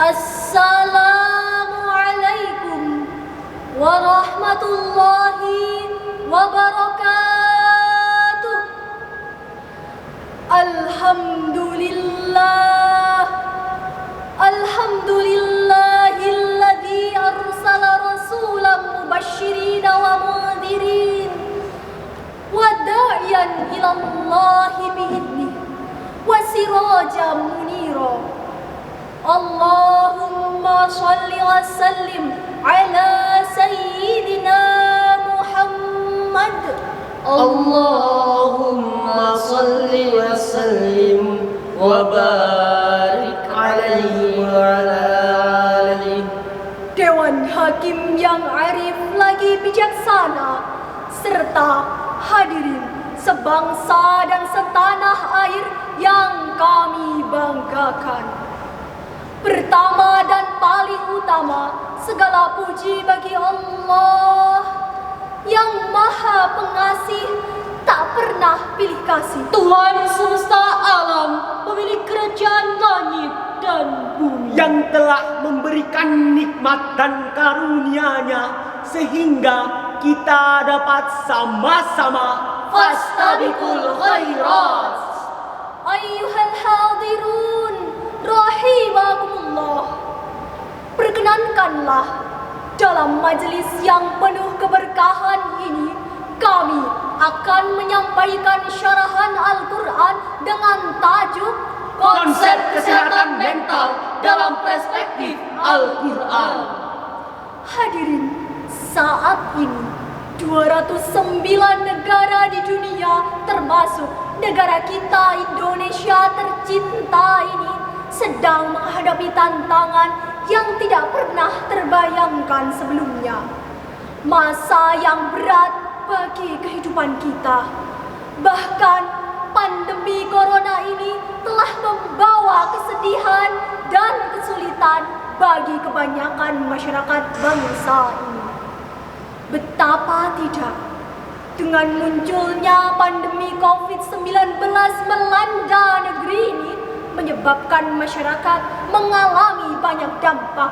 Assalamualaikum warahmatullahi wabarakatuh. Alhamdulillahilladzi arsala rasulan mubasysyirin wa mundhirin wa da'iyan ilallahi bi'idnih wa sirajan munira. Allahumma shalli wa sallim ala sayyidina Muhammad. Allahumma salli wa sallim wa barik alaihi wa ala alihi. Dewan Hakim yang arif lagi bijaksana, serta hadirin sebangsa dan setanah air yang kami banggakan. Pertama dan paling utama, segala puji bagi Allah yang Maha Pengasih, tak pernah pilih kasih. Tuhan semesta alam, pemilik kerajaan langit dan bumi, yang telah memberikan nikmat dan karunia-Nya sehingga kita dapat sama-sama fastabiqul khairat. Ayyuhal hadirun rahimakumullah, perkenankanlah dalam majelis yang penuh keberkahan ini kami akan menyampaikan syarahan Al-Quran dengan tajuk Konsep Kesehatan Mental dalam Perspektif Al-Quran. Hadirin, saat ini 209 negara di dunia termasuk negara kita Indonesia tercinta ini sedang menghadapi tantangan yang tidak pernah terbayangkan sebelumnya. Masa yang berat bagi kehidupan kita. Bahkan pandemi corona ini telah membawa kesedihan dan kesulitan bagi kebanyakan masyarakat bangsa ini. Betapa tidak, dengan munculnya pandemi COVID-19 melanda negeri ini, menyebabkan masyarakat mengalami banyak dampak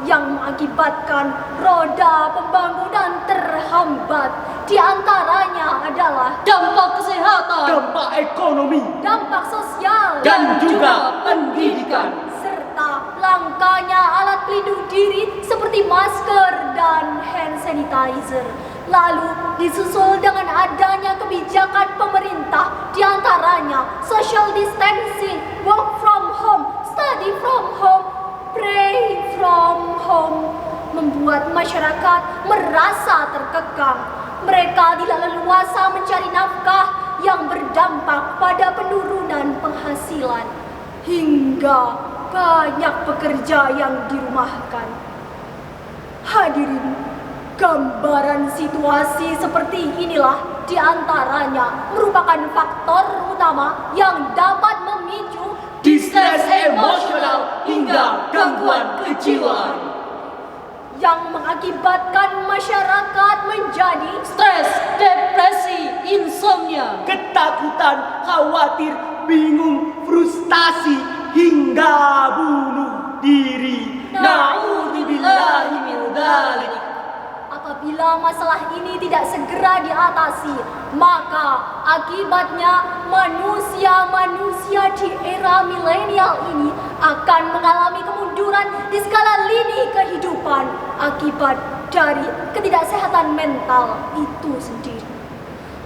yang mengakibatkan roda pembangunan terhambat. Di antaranya adalah Dampak kesehatan, dampak ekonomi, dampak sosial, dan juga pendidikan, serta langkanya alat pelindung diri seperti masker dan hand sanitizer. Lalu disusul dengan adanya kebijakan pemerintah, di antaranya social distancing, work from home, study from home, pray from home, membuat masyarakat merasa terkekang. Mereka tidak leluasa mencari nafkah yang berdampak pada penurunan penghasilan, hingga banyak pekerja yang dirumahkan. Hadirin, gambaran situasi seperti inilah diantaranya merupakan faktor utama yang dapat memicu distres emosional hingga gangguan kejiwaan, yang mengakibatkan masyarakat menjadi stres, depresi, insomnia, ketakutan, khawatir, bingung, frustasi, hingga bunuh diri. Na'udzubillahi min dzalik. Apabila masalah ini tidak segera diatasi, maka akibatnya manusia di era milenial ini akan mengalami kemunduran di skala lini kehidupan akibat dari ketidaksehatan mental itu sendiri.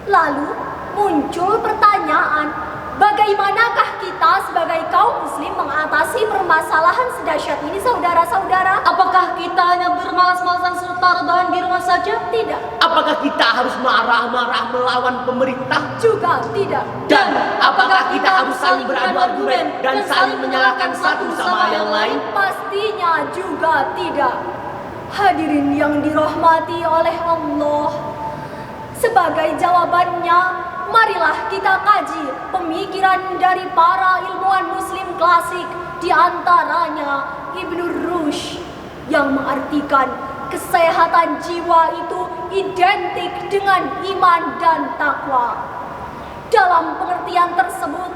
Lalu muncul pertanyaan, bagaimanakah kita sebagai kaum muslim mengatasi permasalahan sedahsyat ini, saudara-saudara? Apakah kita hanya bermalas-malasan serta rebahan di rumah saja? Tidak. Apakah kita harus marah-marah melawan pemerintah? Juga tidak. Dan apakah kita harus saling beradu argumen dan saling menyalahkan satu sama yang lain? Pastinya juga tidak. Hadirin yang dirahmati oleh Allah, sebagai jawabannya, marilah kita kaji pemikiran dari para ilmuwan muslim klasik, di antaranya Ibnu Rushd, yang mengartikan kesehatan jiwa itu identik dengan iman dan takwa. Dalam pengertian tersebut,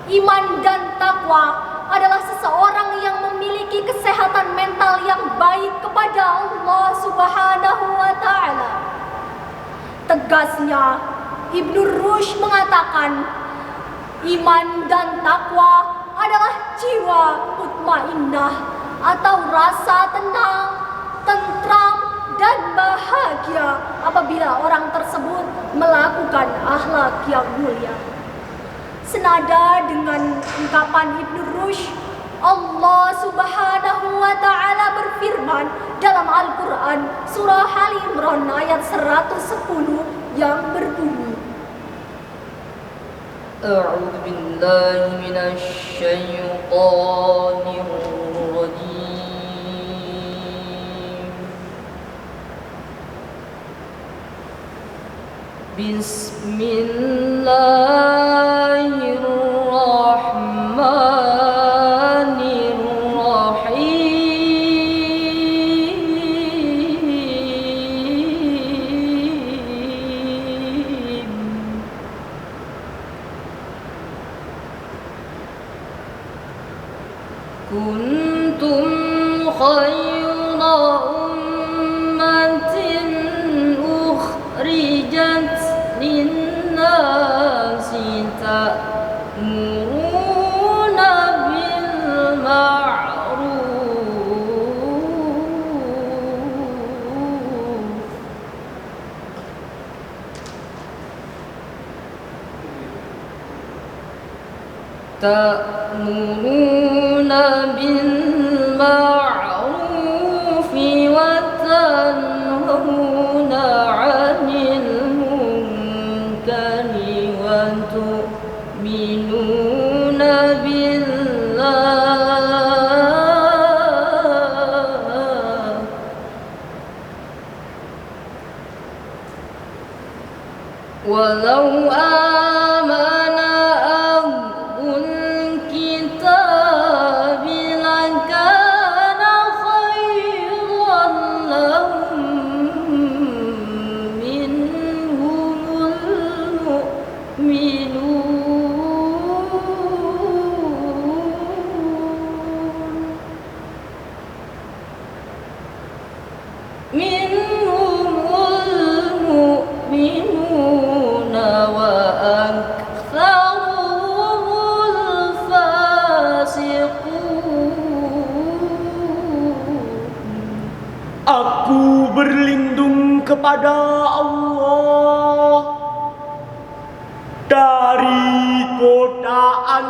iman dan takwa adalah seseorang yang memiliki kesehatan Tegasnya, Ibnu Rushd mengatakan, iman dan takwa adalah jiwa mutmainnah atau rasa tenang, tentram, dan bahagia apabila orang tersebut melakukan akhlak yang mulia. Senada dengan ungkapan Ibnu Rushd, Allah Subhanahu wa Ta'ala berfirman dalam Al-Quran surah Al Imran ayat 110 yang berbunyi, A'udzu billahi minasy syaithanir rajim. Bismillahirrahmanirrahim. Kuntum khayra ummatin ukhrijat linnasi ta'muruna bil ma'ruf ta'muruna bil ma'rufi wa tanhauna 'anil munkari wa tu'minuna billah. Walau amana ahlul kitabi lakana khairan lahum minhumul mu'minuna wa aktsaruhumul fasiqun. Aku berlindung kepada Allah dari godaan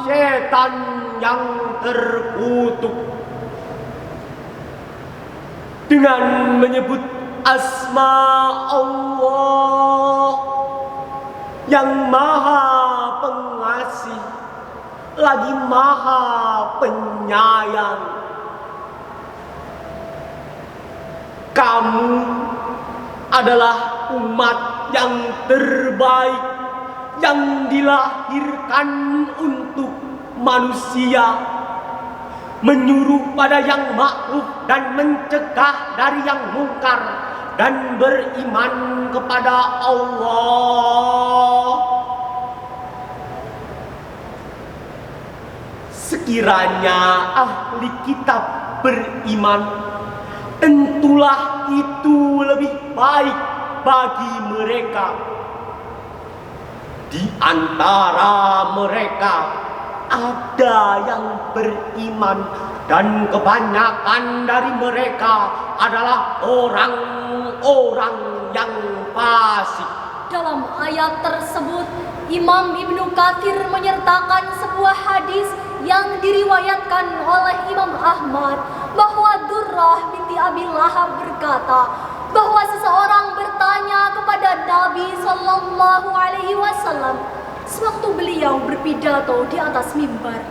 setan yang terkutuk dengan menyebut asma Allah yang maha pengasih lagi maha penyayang. Kamu adalah umat yang terbaik yang dilahirkan untuk manusia, menyuruh pada yang ma'ruf dan mencegah dari yang mungkar, dan beriman kepada Allah. Sekiranya ahli kitab beriman, tentulah itu lebih baik bagi mereka. Di antara mereka ada yang beriman, dan kebanyakan dari mereka adalah orang-orang yang fasik. Dalam ayat tersebut, Imam Ibnu Katsir menyertakan sebuah hadis yang diriwayatkan oleh Imam Ahmad bahwa Durrah binti Abi Lahab berkata bahwa seseorang bertanya kepada Nabi Sallallahu Alaihi Wasallam sewaktu beliau berpidato di atas mimbar,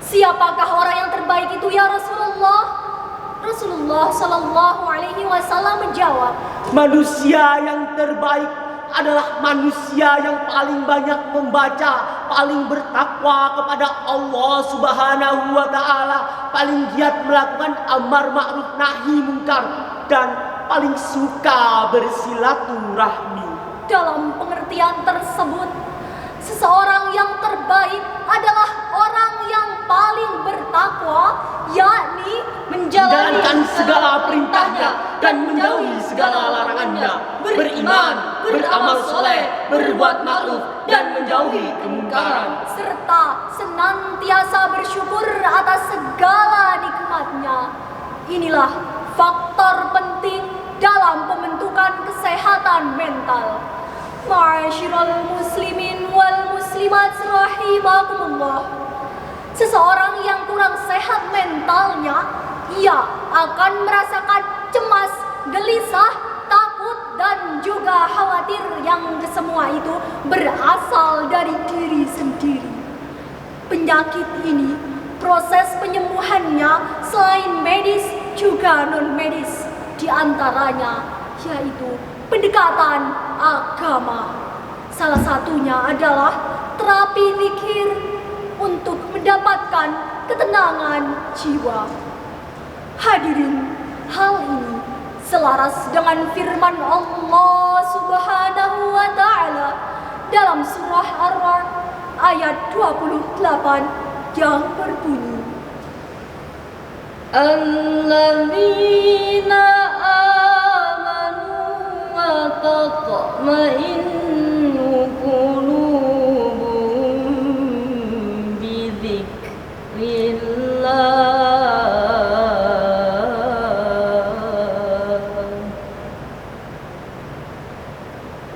"Siapakah orang yang terbaik itu ya Rasulullah?" Rasulullah Sallallahu Alaihi Wasallam menjawab, Manusia yang terbaik adalah manusia yang paling banyak membaca, paling bertakwa kepada Allah Subhanahu wa Ta'ala, paling giat melakukan amar ma'ruf nahi mungkar, dan paling suka bersilaturahmi. dalam pengertian tersebut, seseorang yang terbaik adalah orang yang paling bertakwa, yakni Menjalankan segala perintahnya dan menjauhi segala larangannya, beriman beramal soleh, berbuat ma'ruf, dan menjauhi kemungkaran. serta senantiasa bersyukur atas segala nikmatnya. Inilah faktor penting dalam pembentukan kesehatan mental. Ma'asyiral muslimin wal muslimat rahimakumullah. Seseorang yang kurang sehat mentalnya, ia akan merasakan cemas, gelisah, takut, dan juga khawatir yang semua itu berasal dari diri sendiri. Penyakit ini, proses penyembuhannya selain medis juga non-medis, di antaranya yaitu pendekatan agama. Salah satunya adalah terapi zikir untuk mendapatkan ketenangan jiwa. Hadirin, hal ini selaras dengan firman Allah Subhanahu wa taala dalam surah Ar-Ra'd ayat 28 yang berbunyi, Alladzina amanu wa tatma'innu qulubuhum bi dzikrillah.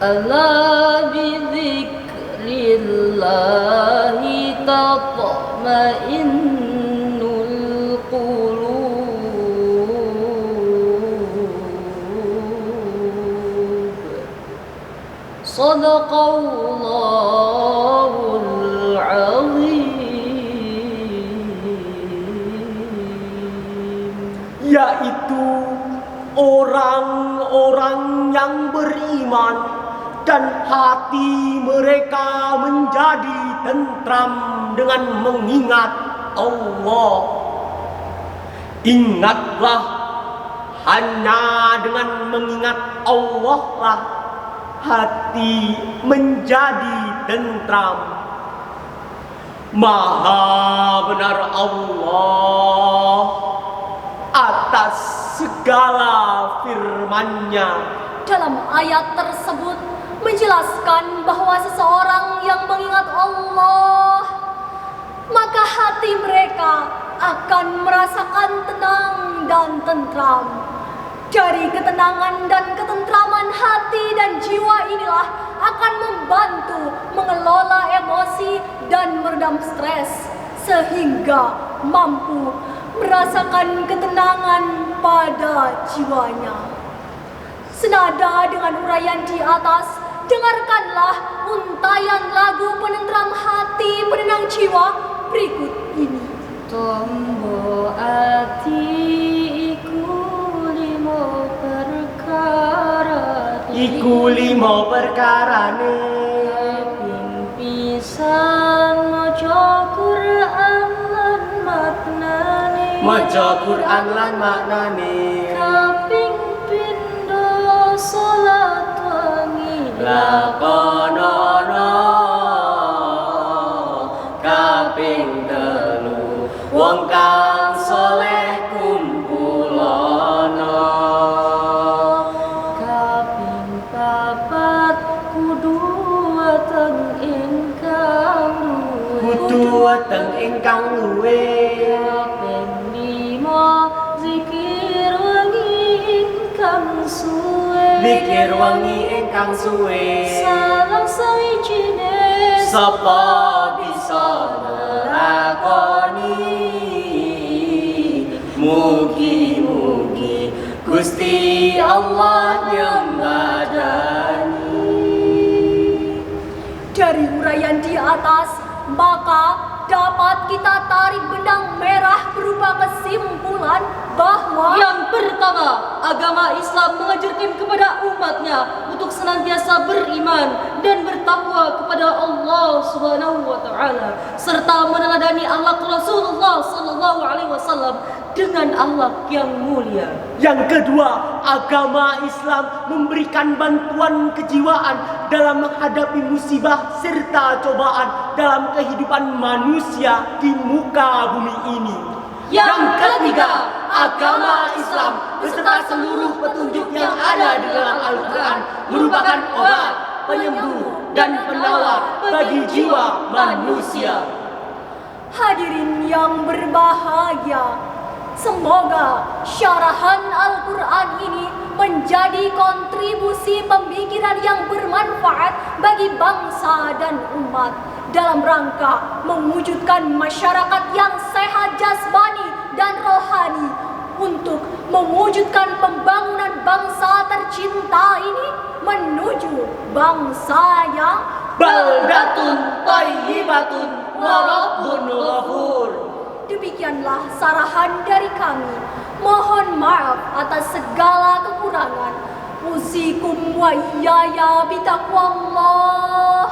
Ala bi dzikrillahi tatma'innul qulub. Shadaqallahul azim. Yaitu orang-orang yang beriman dan hati mereka menjadi tentram dengan mengingat Allah. Ingatlah, hanya dengan mengingat Allah lah hati menjadi tentram. Maha benar Allah atas segala firman-Nya. Dalam ayat tersebut menjelaskan bahwa seseorang yang mengingat Allah, maka hati mereka akan merasakan tenang dan tentram. Dari ketenangan dan ketentraman hati dan jiwa inilah akan membantu mengelola emosi dan meredam stres, sehingga mampu merasakan ketenangan pada jiwanya. Senada dengan uraian di atas, dengarkanlah untayan lagu penentram hati, penenang jiwa berikut ini. Tombo ati iku limo perkara, Iku limo perkarane, kaping pisan maca Quran lan maknane, maca Quran lan maknane, kaping pindho salat wangi lakonono, kaping telu wong kang soleh kumpulono, kaping papat kudu weteng ingkang kudu weteng ingkang luwe, kaping lima zikir wengi ingkang suwe, mikir wengi ingkang suwe, salah sawijine sapa bisa nglakoni. Mugi-mugi Gusti Allah nyembadani. Dari uraian di atas, maka dapat kita tarik benang merah berupa kesimpulan bahwa yang pertama, agama Islam mengajarkan kepada umatnya untuk senantiasa beriman dan bertakwa kepada Allah Subhanahu wa taala serta meneladani akhlak Rasulullah sallallahu alaihi wasallam dengan akhlak yang mulia. Yang kedua, agama Islam memberikan bantuan kejiwaan dalam menghadapi musibah serta cobaan dalam kehidupan manusia di muka bumi ini. Yang ketiga, agama Islam beserta seluruh petunjuk yang ada di dalam Al-Quran merupakan obat, penyembuh, dan penawar bagi jiwa manusia. Hadirin yang berbahagia, semoga syarahan Al-Quran ini menjadi kontribusi pemikiran yang bermanfaat bagi bangsa dan umat dalam rangka mewujudkan masyarakat yang sehat jasmani dan rohani untuk mewujudkan pembangunan bangsa tercinta ini menuju bangsa yang Baldatun thayyibatun wa rabbun ghafur. Demikianlah sarahan dari kami. Mohon maaf atas segala kekurangan. Usikum wa iyaya bitaqwallah.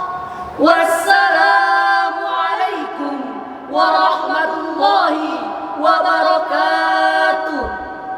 Wassalamualaikum warahmatullahi wabarakatuh.